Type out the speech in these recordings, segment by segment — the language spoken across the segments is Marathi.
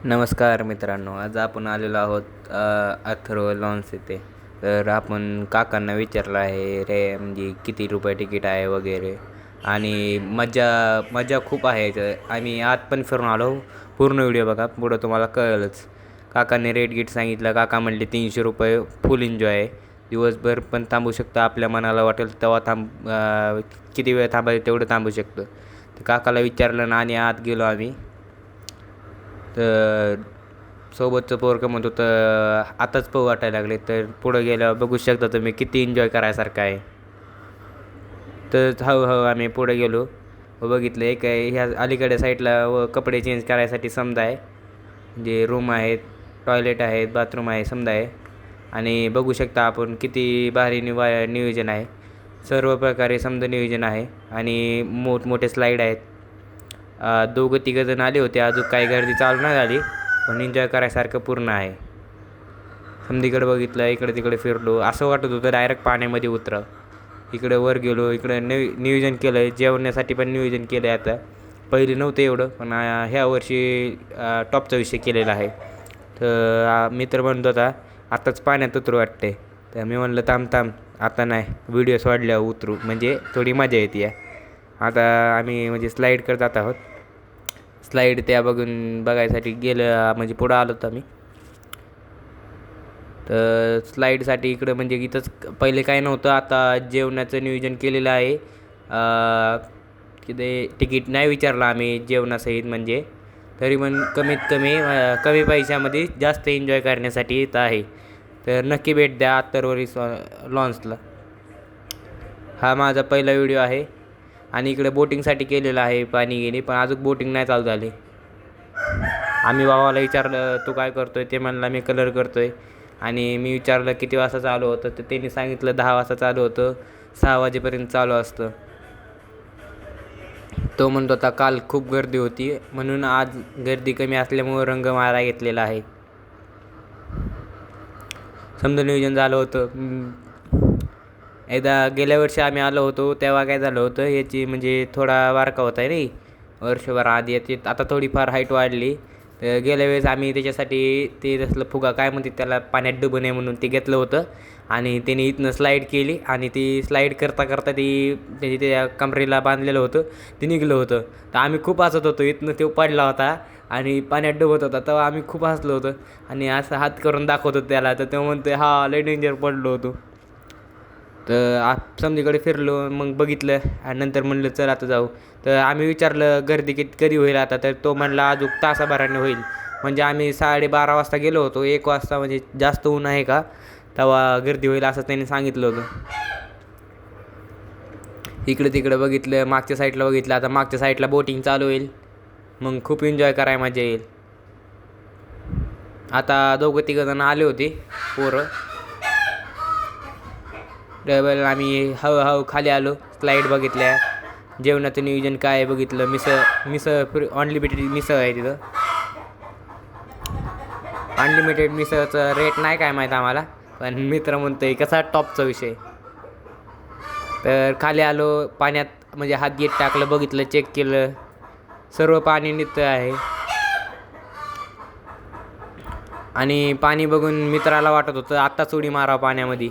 नमस्कार मित्रांनो, आज आपण आलेलो आहोत अथर्व लॉन्स येथे. तर आपण काकांना विचारलं आहे रे, म्हणजे किती रुपये तिकीट आहे वगैरे. आणि मजा मजा खूप आहे इथं. आम्ही आत पण फिरून आलो. पूर्ण व्हिडिओ बघा, पुढं तुम्हाला कळेलच. काकांनी रेट गीट सांगितलं. काका म्हणले 300 रुपये फुल एन्जॉय आहे. दिवसभर पण थांबू शकतं, आपल्या मनाला वाटेल तेव्हा किती वेळ थांबायचं तेवढं थांबू शकतं. तर काकाला विचारलं ना आणि आत गेलो आम्ही. तर सोबतचं पोरगं म्हणत होतं आताच पाहू वाटायला लागले. तर पुढं गेल्यावर बघू शकता तुम्ही किती एन्जॉय करायसारखं आहे. तर हळूहळू आम्ही पुढे गेलो व बघितलं एक आहे ह्या अलीकडे साईडला व कपडे चेंज करायसाठी समजा आहे. म्हणजे रूम आहेत, टॉयलेट आहेत, बाथरूम आहे समजा आहे. आणि बघू शकता आपण किती भारी नियोजन आहे. सर्व प्रकारे समजा नियोजन आहे आणि मोठमोठे स्लाईड आहेत. दोघं तिघंजण आले होते, अजून काही गर्दी चालू नाही झाली, पण एन्जॉय करायसारखं पूर्ण आहे. समधीकडे बघितलं, इकडे तिकडे फिरलो, असं वाटत होतं डायरेक्ट पाण्यामध्ये उतरावं. इकडे वर गेलो, इकडे नियोजन केलं आहे, जेवण्यासाठी पण नियोजन केलं आहे. आता पहिले नव्हतं एवढं, पण ह्या वर्षी टॉपचा विषय केलेला आहे. तर मित्र म्हणत होता आत्ताच पाण्यात उतरू वाटते. तर मी म्हणलं थांब आता नाही, व्हिडिओज वाढल्यावर उतरू, म्हणजे थोडी मजा येते आहे. आता आम्ही म्हणजे स्लाईड करत जात आहोत. स्लाईड त्या बघायसाठी गेलं, म्हणजे पुढं आलो होतो आम्ही. तर स्लाईडसाठी इकडं म्हणजे इथंच पहिले काय नव्हतं, आता जेवणाचं नियोजन केलेलं आहे. किती तिकीट नाही विचारलं आम्ही जेवणासहित, म्हणजे तरी पण कमीत कमी कमी पैशामध्ये जास्त एन्जॉय करण्यासाठी इथं आहे. तर नक्की भेट द्या अत्तरवर लॉन्सला. हा माझा पहिला व्हिडिओ आहे. आणि इकडे बोटिंगसाठी केलेलं आहे पाणी गेली, पण अजून बोटिंग नाही चालू झाली. आम्ही भावाला विचारलं तू काय करतो आहे, ते म्हणला मी कलर करतो आहे. आणि मी विचारलं किती वाजता चालू होतं, तर त्यांनी सांगितलं 10 वाजता चालू होतं, 6 वाजेपर्यंत चालू असतं. तो म्हणत होता काल खूप गर्दी होती, म्हणून आज गर्दी कमी असल्यामुळं रंग मारा घेतलेला आहे. समजा नियोजन झालं होतं. एकदा गेल्या वर्षी आम्ही आलो होतो तेव्हा काय झालं होतं, याची म्हणजे थोडा वारका होता आहे रे वर्षभर आधी. याची आता थोडीफार हाईट वाढली. तर गेल्या वेळेस आम्ही त्याच्यासाठी ते तसलं फुगा काय म्हणते त्याला, पाण्यात डुबू नये म्हणून ते घेतलं होतं. आणि त्याने इथनं स्लाईड केली आणि ती स्लाईड करता करता त्याची त्या कमरेला बांधलेलं होतं, ते निघलं होतं. तर आम्ही खूप हसत होतो. इथनं तो पडला होता आणि पाण्यात डुबत होता, तेव्हा आम्ही खूप हसलो होतो. आणि असं हात करून दाखवत होतो त्याला, तर तो म्हणतो हा लय डेंजर पडलो होतो. तर समधीकडे फिरलो, मग बघितलं आणि नंतर म्हणलं चल आता जाऊ. तर आम्ही विचारलं गर्दी कधी होईल आता, तर तो म्हणला अजून तासाभराने होईल. म्हणजे आम्ही 12:30 वाजता गेलो होतो, 1 वाजता म्हणजे जास्त ऊन आहे का तेव्हा गर्दी होईल असं त्यांनी सांगितलं होतं. इकडे तिकडे बघितलं, मागच्या साईडला बघितलं. आता मागच्या साईडला बोटिंग चालू होईल, मग खूप एन्जॉय करायला मजा येईल. आता दोघं तिघंजण आले होते पोरं. टेबल आम्ही हळूहळू खाली आलो, स्लाईड बघितल्या, जेवणाचं नियोजन काय आहे बघितलं. मिसळ अनलिमिटेड मिसळ आहे तिथं. अनलिमिटेड मिसळचं रेट नाही काय माहीत आम्हाला, पण मित्र म्हणतोय कसा टॉपचा विषय. तर खाली आलो, पाण्यात म्हणजे हात घेत टाकलं, बघितलं, चेक केलं, सर्व पाणी निघतं आहे. आणि पाणी बघून मित्राला वाटत होतं आत्ताच उडी मारावं पाण्यामध्ये.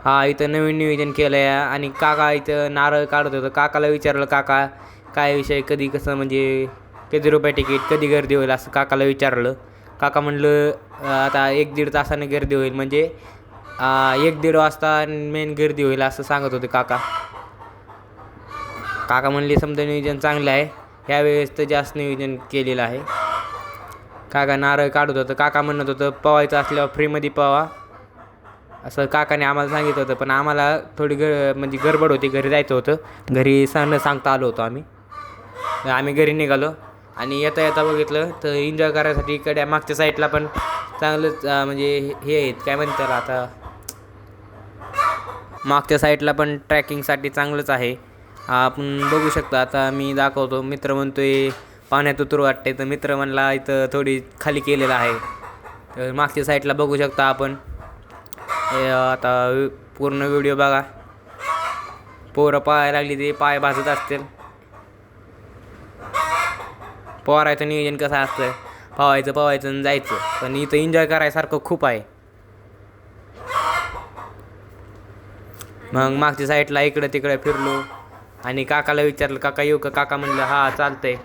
हा इथं नवीन नियोजन केलं आहे. आणि काका इथं नारळ काढत होतं. काकाला विचारलं काका काय विषय, कधी कसं म्हणजे किती रुपये तिकीट, कधी गर्दी होईल असं काकाला विचारलं. काका म्हणलं आता 1-1.5 तासाने गर्दी होईल, म्हणजे 1-1.5 वाजता मेन गर्दी होईल असं सांगत होते काका. काका म्हणले समजा नियोजन चांगलं आहे, ह्यावेळेस तर जास्त नियोजन केलेलं आहे. काका नारळ काढत होतं. काका म्हणत होतं पवायचं असल्यावर फ्रीमध्ये पवा, असं काकाने आम्हाला सांगितलं होतं. पण आम्हाला थोडी म्हणजे गडबड होती, घरी जायचं होतं. घरी सांगता आलो होतो आम्ही घरी निघालो. आणि येता येता बघितलं तर एन्जॉय करायसाठी इकडे मागच्या साईडला पण चांगलंच म्हणजे हे आहेत काय म्हणतात आता, मागच्या साईडला पण ट्रॅकिंगसाठी चांगलंच आहे. आपण बघू शकता. आता मी दाखवतो. मित्र म्हणतोय पाण्यात उतरू वाटते, तर मित्र म्हणला इथं थोडी खाली केलेलं आहे. तर मागच्या साईडला बघू शकता आपण. आता पूर्ण व्हिडिओ बघा. पोरं पाहायला लागली, ते पाय भाजत असतील. पोहायचं नियोजन कसं असतं, पोहायचं आणि जायचं. पण इथं एन्जॉय करायसारखं खूप आहे. मग मागच्या साईडला इकडं तिकडं फिरलो आणि काकाला विचारलं, काका येऊ का? काका म्हणलं हा चालतंय.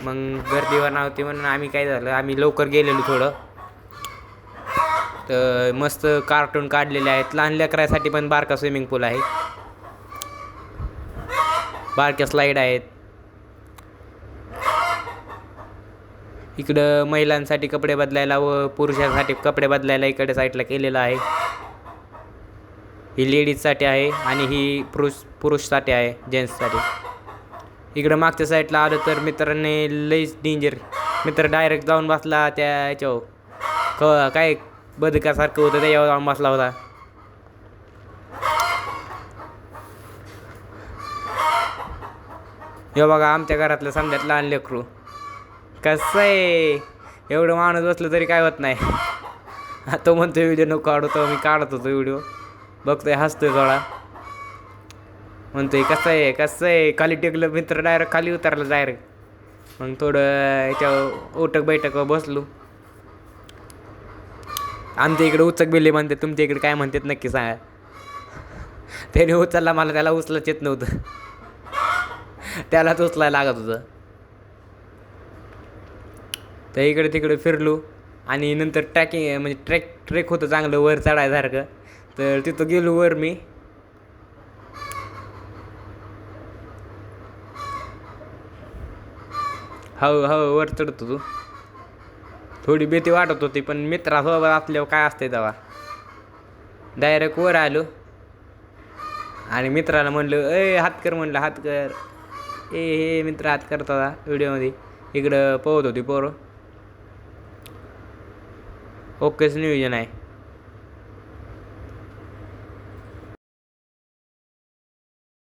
मग गर्दीवर नव्हती म्हणून आम्ही काय झालं, आम्ही लवकर गेलेलो थोडं. तर मस्त कार्टून काढलेले आहेत. लहान लेकरासाठी पण बारका स्विमिंग पूल आहे, बारक्या स्लाईड आहेत. इकडं महिलांसाठी कपडे बदलायला व पुरुषांसाठी कपडे बदलायला इकडे साईडला केलेलं आहे. ही लेडीजसाठी आहे आणि ही पुरुषसाठी आहे, जेंट्ससाठी. इकडं मागच्या साईडला आलं तर मित्रांनी लईच डेंजर. मित्र डायरेक्ट जाऊन बसला त्या याच्यावर, काय बदकासारखं होतं त्याच्यावर जाऊन बसला होता. हे बघा आमच्या घरातलं समजात लहान लेकरू कसं आहे. एवढं माणूस बसलं तरी काय होत नाही. तो म्हणतो व्हिडिओ नको काढू, तो मी काढत होतो व्हिडिओ. बघतोय हसतोय थोडा, म्हणतोय कसं आहे. खाली टेकलं मित्र, डायरेक्ट खाली उतरलं डायरेक्ट. मग थोडं याच्यावर उठक बैठक बसलो. आमच्या इकडे उचक बिल्ली म्हणते, तुमच्या इकडे काय म्हणतात नक्की सांगा. त्याने उचलला मला, त्याला उचलच येत नव्हतं. त्यालाच उचलायला लागत होतं. तर इकडे तिकडे फिरलो आणि नंतर ट्रॅकिंग म्हणजे ट्रेक होतं चांगलं वर चढायसारखं. तर तिथं गेलो वर मी. हो वर चढतो तू. थोडी भीती वाटत होती, पण मित्रासोबत असल्यावर काय असते तेव्हा. डायरेक्ट वर आलो आणि मित्राला म्हणलं हात कर, म्हणलं हात कर. हे मित्र हात करत होता व्हिडिओमध्ये. इकडं पोहत होती पोरं. ओकेच नियोजन आहे.